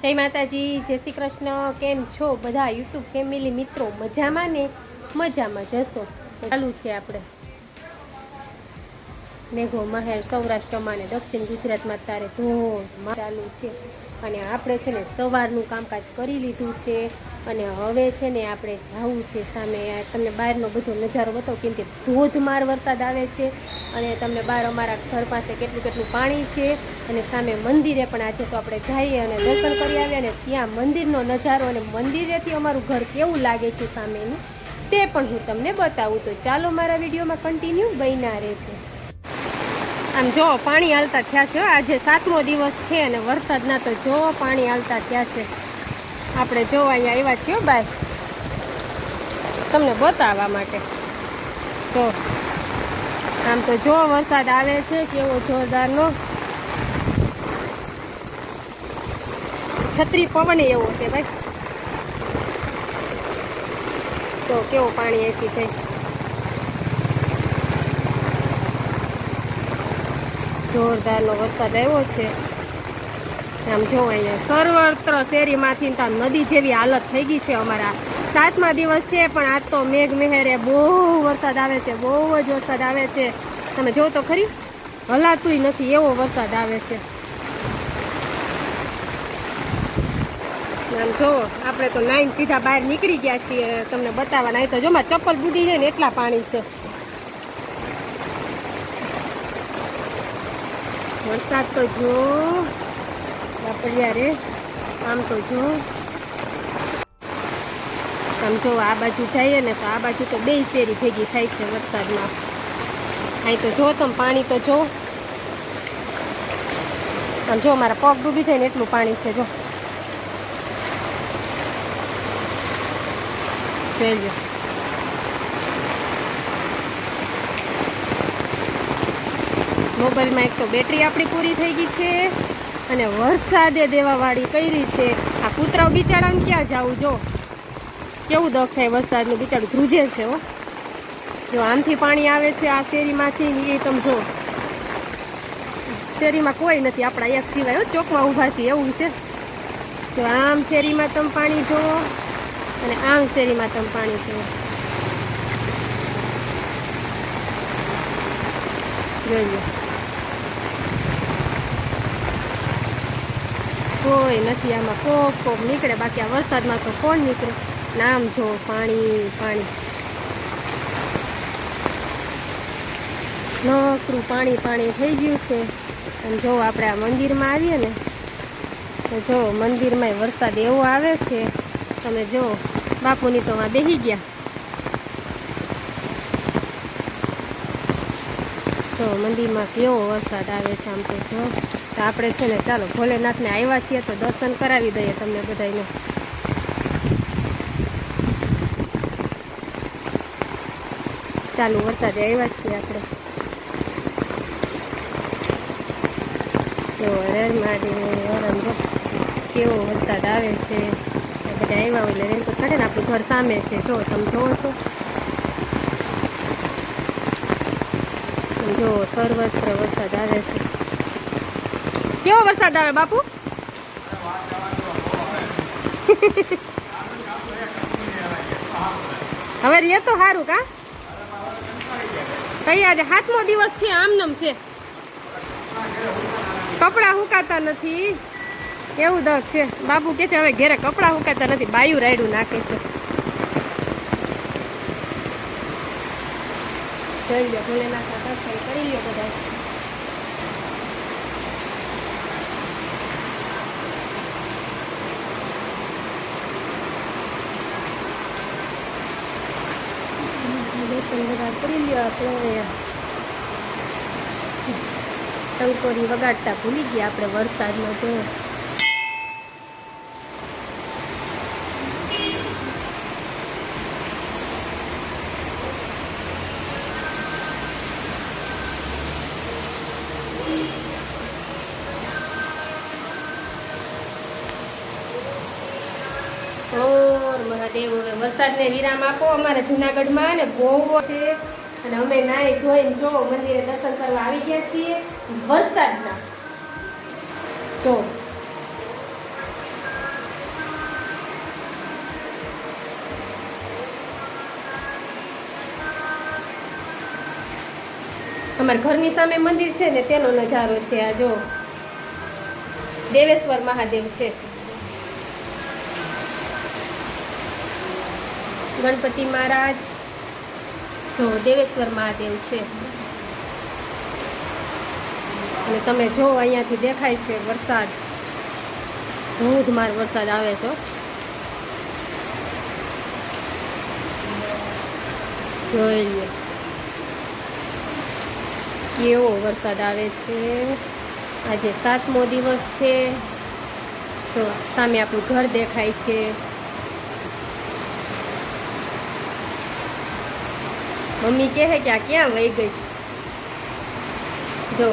જય માતાજી, જય શ્રી કૃષ્ણ. કેમ છો બધા યુટ્યુબ ફેમિલી મિત્રો? મજામાં ને? મજામાં જશો. ચાલુ છે આપણે મેઘો મહેર સૌરાષ્ટ્રમાં ને દક્ષિણ ગુજરાતમાં તારે ધોધ ચાલુ છે. અને આપણે છે ને સવારનું કામકાજ કરી લીધું છે અને હવે છે ને આપણે જવું છે સામે. તમને બહારનો બધો નજારો બતાવો, કેમ કે ધોધમાર વરસાદ આવે છે અને તમને બહાર અમારા ઘર પાસે કેટલું કેટલું પાણી છે. અને સામે મંદિરે પણ આજે તો આપણે જઈએ અને દર્શન કરી આવીએ અને ત્યાં મંદિરનો નજારો અને મંદિરેથી અમારું ઘર કેવું લાગે છે સામેનું તે પણ હું તમને બતાવું. તો ચાલો મારા વિડીયોમાં કન્ટિન્યુ બન્યા રહેજો. આમ જો પાણી હાલતા થયા છે. આજે 7મો દિવસ છે અને વરસાદના તો જો પાણી હાલતા થયા છે. આપણે જો અહીંયા આવ્યા છીએ બાય તમને બતાવવા માટે. જો આમ તો જો વરસાદ આવે છે કેવો જોરદારનો. છત્રી પવન એવો છે ભાઈ. જો કેવો પાણી અહીંથી છે. જોરદારનો વરસાદ આવ્યો છે. આમ જો અહીંયા સર્વત્ર શેરીમાંથી તો નદી જેવી હાલત થઈ ગઈ છે. અમારા 7મા દિવસ છે પણ આજ તો મેઘ મહેરે બહુ વરસાદ આવે છે, બહુ જ વરસાદ આવે છે. તમે જો તો ખરી, હલાતુંય નથી એવો વરસાદ આવે છે. આમ જો આપણે તો નાઈન સીધા બહાર નીકળી ગયા છીએ તમને બતાવવાના. અહીં તો જો મારે ચપ્પલ બુડી જાય ને એટલા પાણી છે. વરસાદ તો જો વાપર્યા રે. આમ તો જો આમ જો આ બાજુ જઈએ ને તો આ બાજુ તો બે શેરી ભેગી થાય છે વરસાદમાં. અહીં તો જો તમે પાણી તો જો આમ જો મારા પગ ડૂબી જાય ને એટલું પાણી છે. જો જોઈ લો. મોબાઈલમાં એક તો બેટરી આપણી પૂરી થઈ ગઈ છે અને વરસાદે દેવાવાળી કરી છે. આ કૂતરાઓ બિચારાને ક્યાં જવું? જો કેવું દખ થાય વરસાદનું, બિચારું ધ્રુજે છે. હો જો આમથી પાણી આવે છે આ શેરીમાંથી. એ તમે જો શેરીમાં કોઈ નથી આપણા એક સિવાય. ચોકમાં ઊભા છીએ એવું છે. જો આમ શેરીમાં તમે પાણી જોવો અને આમ શેરીમાં તમે પાણી જોવો. જોઈ લો, કોઈ નથી આમાં. કોક કોક નીકળે, બાકી આ વરસાદમાં તો કોણ નીકળે. નામ જો પાણી પાણી, નકરું પાણી પાણી થઈ ગયું છે. અને જો આપણે આ મંદિરમાં આવીએ ને તો જો મંદિરમાં વરસાદ એવો આવે છે. તમે જો બાપુની તો માં બેસી ગયા. જો મંદિરમાં કેવો વરસાદ આવે છે. આમ તો જો તો આપણે છે ને ચાલો ભોલેનાથને આવ્યા છીએ તો દર્શન કરાવી દઈએ તમને બધાને. ચાલુ વરસાદે આવ્યા છીએ આપણે. જો હર મહાદેવ, કેવો વરસાદ આવે છે. બધા આવ્યા હોય એટલે રેનકોટ કાઢે ને. આપણું ઘર સામે છે. જો તમે જોવો છો, જો સર્વત્ર વરસાદ આવે છે. કેવો વરસાદ આવે બાપુ? હવે રે તો સારું કા. કઈ આજે 7મો દિવસ છે આમનમ છે. કપડાં સુકાતા નથી એવું દસ છે. બાપુ કે છે હવે ઘેરે કપડાં સુકાતા નથી, બાયું રાયડું નાખે છે. જોઈ લો, ભોલેનાથના દર્શન કરી લ્યો બધા. દર્શન બધા કરી લ્યો. આપણે ટંકોરી વગાડતા ભૂલી ગયા આપણે વરસાદમાં. તો મહાદેવ, હવે વરસાદને વિરામ આપો અમારા જુનાગઢમાં ને બહુ છે. અને અમે નાઈ ધોઈને જો મંદિરે દર્શન કરવા આવી ગયા છીએ વરસાદના. જો અમારા ઘરની સામે મંદિર છે ને તેનો નજારો છે આ જો દેવેશ્વર મહાદેવ છે ગણપતિ મહારાજ જો દેવેશ્વર મહાદેવ છે અને તમે જો અહીંયાથી દેખાય છે વરસાદ ધોધમાર વરસાદ આવે છે જોઈ લો કેવો વરસાદ આવે છે આજે 7મો દિવસ છે જો સામે આપણું ઘર દેખાય છે મમ્મી કહે કે આ ક્યાં વહી ગઈ જો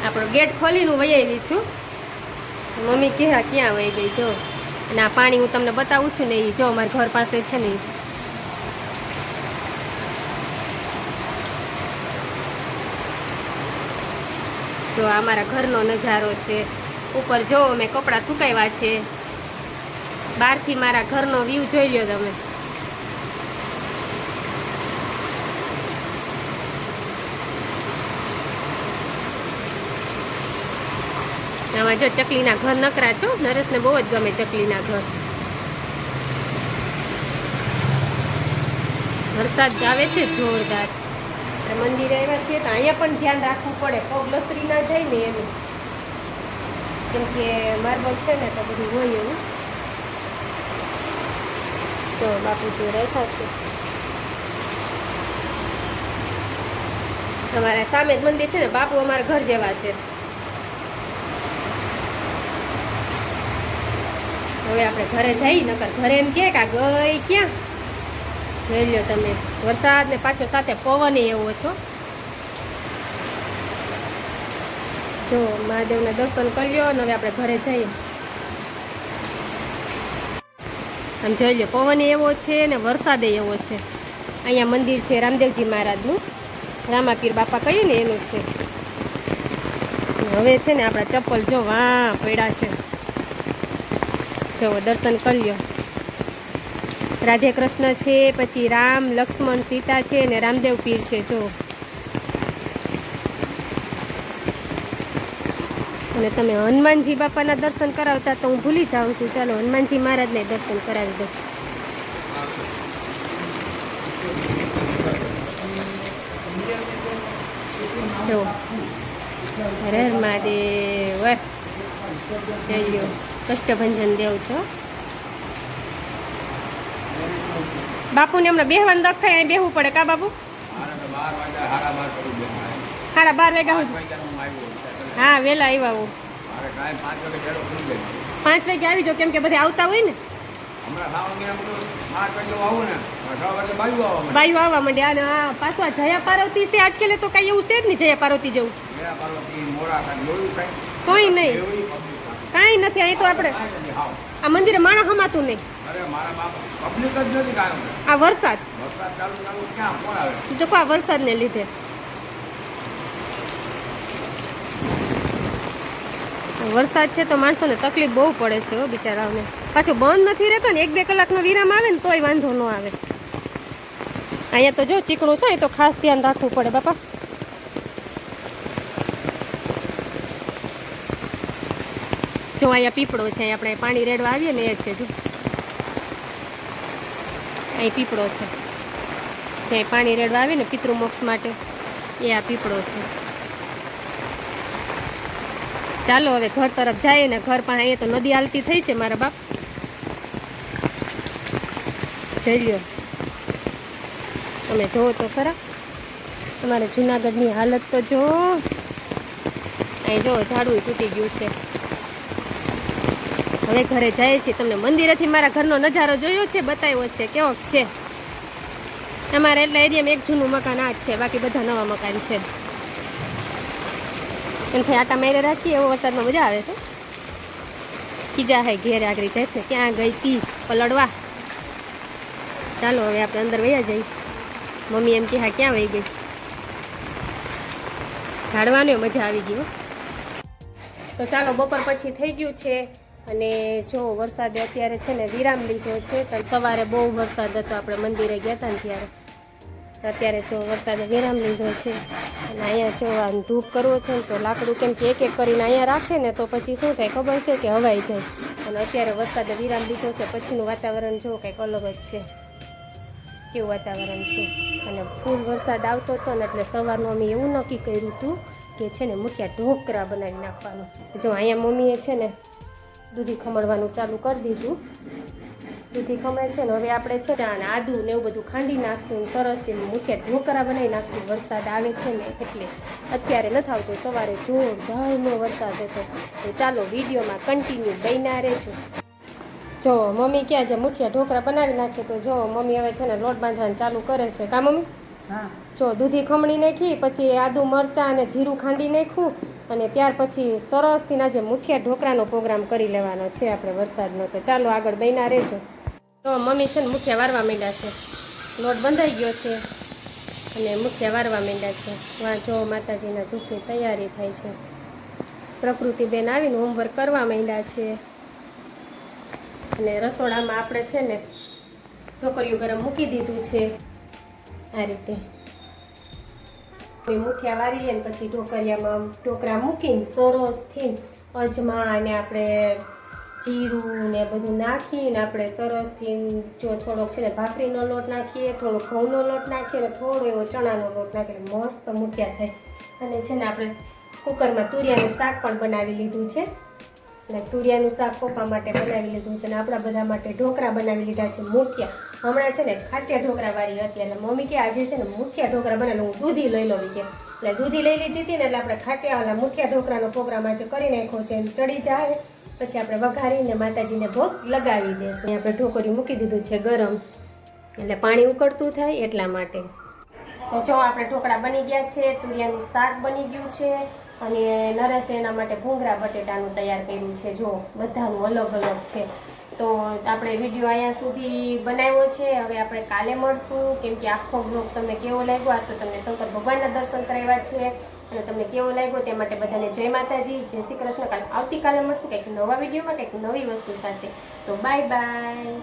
આપણો ગેટ ખોલીને વહી આવી છું મમ્મી કહે આ ક્યાં વહી ગઈ જો અને આ પાણી હું તમને બતાવું છું ને એ જો અમારા ઘર પાસે છે ને જો આ મારા ઘરનો નજારો છે ઉપર જો મેં કપડાં સુકાવ્યા છે બહારથી મારા ઘરનો વ્યૂ જોઈ લો તમે આમાં જો ચકલીના ઘર નકરા છો નરેશને બહુ જ ગમે ચકલીના ઘર વરસાદ આવે છે જોરદાર મંદિરે આવ્યા છીએ તો અહીંયા પણ ધ્યાન રાખવું પડે પગ લસરી ના જાય ને એનું કેમ કે માર્બલ છે ને તો બધું હોય એવું તો બાપુજી રહેતા છે અમારા સામે જ મંદિર છે ને બાપુ અમારા ઘર જેવા છે હવે આપણે ઘરે જઈ નકર ઘરે એમ કે આ ગઈ ક્યાં લઈ લો તમે વરસાદ ને પાછો સાથે પવન એવો છો જો મહાદેવના દર્શન કરી લો ને હવે આપણે ઘરે જઈએ આમ જોઈ લો પવન એવો છે ને વરસાદ એવો છે અહીંયા મંદિર છે રામદેવજી મહારાજનું રામાપીર બાપા કહીએ ને એનું છે હવે છે ને આપણા ચપ્પલ જો વાહ પડ્યા છે જો દર્શન કરી લો રાધે કૃષ્ણ છે પછી રામ લક્ષ્મણ સીતા છે અને રામદેવ પીર છે જો અને તમે હનુમાનજી બાપાના દર્શન કરાવતા તો હું ભૂલી જાઉં છું ચાલો હનુમાનજી મહારાજને દર્શન કરાવી દો જો હરે મહાદેવ જય લો કષ્ટભંજન દેવ છો બાપુને હમણાં બેહવાનું દખ થાય અહીં બેહવું પડે કા બાપુ 12:30 વાગ્યા હા વહેલા આવ્યા હું 5 વાગે આવી જાઉં કેમ કે બધા આવતા હોય ને બાયુ આવવા માંડે અને પાછું આ જયા પાર્વતી છે આજકાલ તો કઈ એવું છે જ નહીં જયા પાર્વતી જેવું કોઈ નહીં કાંઈ નથી અહીં તો આપણે આ મંદિરે માણસ હમાતું નહીં આ વરસાદ જો આ વરસાદને લીધે વરસાદ છે તો માણસોને તકલીફ બહુ પડે છે હો બિચારાઓને પાછું બંધ નથી રહેતો ને 1-2 કલાકનો વિરામ આવે ને તોય વાંધો ન આવે અહીંયા તો જો ચીકણું છે એ તો ખાસ ધ્યાન રાખવું પડે બાપા જો અહીંયા પીપળો છે અહીં આપણે પાણી રેડવા આવીએ ને એ છે જો અહીં પીપળો છે ત્યાં પાણી રેડવા આવીએ ને પિતૃમોક્ષ માટે એ આ પીપળો છે ચાલો હવે ઘર તરફ જઈએ ને ઘર પણ અહીંયા તો નદી હાલતી થઈ છે મારા બાપ જઈ લ્યો તમે જુઓ તો ખરા તમારે જુનાગઢની હાલત તો જો અહીં જો ઝાડું તૂટી ગયું છે હવે ઘરે જાય છે તમને મંદિરેથી મારા ઘરનો નજારો જોયો છે બતાવ્યો છે કેવો છે અમારા એટલા એરિયામાં એક જૂનું મકાન આ જ છે બાકી બધા નવા મકાન છે એમ થાય આટા મારે રાખીએ એવો વરસાદમાં મજા આવે છે કીજા હે ઘેર આગળ જાય છે ક્યાં ગઈ તી પલળવા ચાલો હવે આપણે અંદર વયા જઈએ મમ્મી એમ કે હા ક્યાં વહી ગઈ ઝાડવાની મજા આવી ગઈ તો ચાલો બપોર પછી થઈ ગયું છે અને જો વરસાદે અત્યારે છે ને વિરામ લીધો છે તો સવારે બહુ વરસાદ હતો આપણે મંદિરે ગયા હતા ને ત્યારે અત્યારે જો વરસાદે વિરામ લીધો છે અને અહીંયા જો આ ધૂપ કરવો છે ને તો લાકડું કેમ કે એક એક કરીને અહીંયા રાખે ને તો પછી શું થાય ખબર છે કે હવાઈ જાય. અને અત્યારે વરસાદે વિરામ લીધો છે પછીનું વાતાવરણ જો કંઈક અલગ જ છે, કેવું વાતાવરણ છે. અને ફૂલ વરસાદ આવતો હતો ને એટલે સવારનું અમે એવું નક્કી કર્યું હતું કે છે ને મુઠિયા ઢોકળા બનાવી નાખવાનું. જો અહીંયા મમ્મીએ છે ને દૂધી ખમણવાનું ચાલુ કરી દીધું. દૂધી ખમણે છે ને હવે આપણે છે ચા ને આદું ને એવું બધું ખાંડી નાખશું, સરસથી મુઠિયા ઢોકળા બનાવી નાખશું. વરસાદ આવે છે ને એટલે અત્યારે નથી આવતો, સવારે જોરદારનો વરસાદ હતો. તો ચાલો વિડીયોમાં કન્ટિન્યુ બન્યા રહેજો. જો મમ્મી ક્યાં છે મુઠિયા ઢોકળા બનાવી નાખીએ તો જો મમ્મી હવે છે ને લોટ બાંધવાનું ચાલુ કરે છે. કા મમ્મી? હા. જો દૂધી ખમણી નાખી, પછી આદુ મરચાં અને જીરું ખાંડી નાખ્યું અને ત્યાર પછી સરસથી ના જે મુઠિયા ઢોકળાનો પ્રોગ્રામ કરી લેવાનો છે આપણે વરસાદનો. તો ચાલો આગળ બન્યા રહેજો. તો મમ્મી છે ને મુઠિયા વારવા માંડ્યા છે, લોટ બંધાઈ ગયો છે અને મુઠિયા વારવા માંડ્યા છે. વાંચો માતાજીના ધૂપની તૈયારી થાય છે. પ્રકૃતિબેન આવીને હોમવર્ક કરવા માંડ્યા છે. અને રસોડામાં આપણે છે ને ઢોકળિયું ગરમ મૂકી દીધું છે આ રીતે. મુઠિયા વારી લઈએ ને પછી ઢોકળા મૂકીને સરસથી અજમા અને આપણે જીરું ને બધું નાખીને આપણે સરસથી જો થોડોક છે ને ભાખરીનો લોટ નાખીએ, થોડોક ઘઉંનો લોટ નાખીએ અને થોડો એવો ચણાનો લોટ નાખીને મસ્ત મુઠિયા થાય. અને છે ને આપણે કુકરમાં તુરિયાનું શાક પણ બનાવી લીધું છે. અને તુરિયાનું શાક પપ્પા માટે બનાવી લીધું છે અને આપણા બધા માટે ઢોકળા બનાવી લીધા છે. મુઠિયા હમણાં છે ને ખાટિયા ઢોકળા વાળી હતી એટલે મમ્મી કે આજે છે ને મુઠિયા ઢોકળા બનાવેલું, હું દૂધી લઈ લઉં કે એટલે દૂધી લઈ લીધી હતી ને એટલે આપણે ખાટિયા વાળા મુઠિયા ઢોકળાનો પ્રોગ્રામ આજે કરી નાખ્યો છે. એમ ચડી જાય પછી આપણે વઘારીને માતાજીને ભોગ લગાવી દઈશું. આપણે ઢોકળિયું મૂકી દીધું છે ગરમ એટલે પાણી ઉકળતું થાય એટલા માટે. તો જો આપણે ઢોકળા બની ગયા છે, તુરિયાનું શાક બની ગયું છે અને નરેશે એના માટે ભૂંગળા બટેટાનું તૈયાર કર્યું છે. જો બધાનું અલગ અલગ છે. તો આપણે વિડીયો અહીંયા સુધી બનાવ્યો છે. હવે આપણે કાલે મળશું, કેમ કે આખો બ્લોગ તમને કેવો લાગ્યો, આ તો તમને શંકર ભગવાનના દર્શન કરાવ્યા છે અને તમને કેવો લાગ્યો તે માટે બધાને જય માતાજી, જય શ્રી કૃષ્ણ. આવતીકાલે મળશું કંઈક નવા વિડીયોમાં કંઈક નવી વસ્તુ સાથે. તો બાય બાય.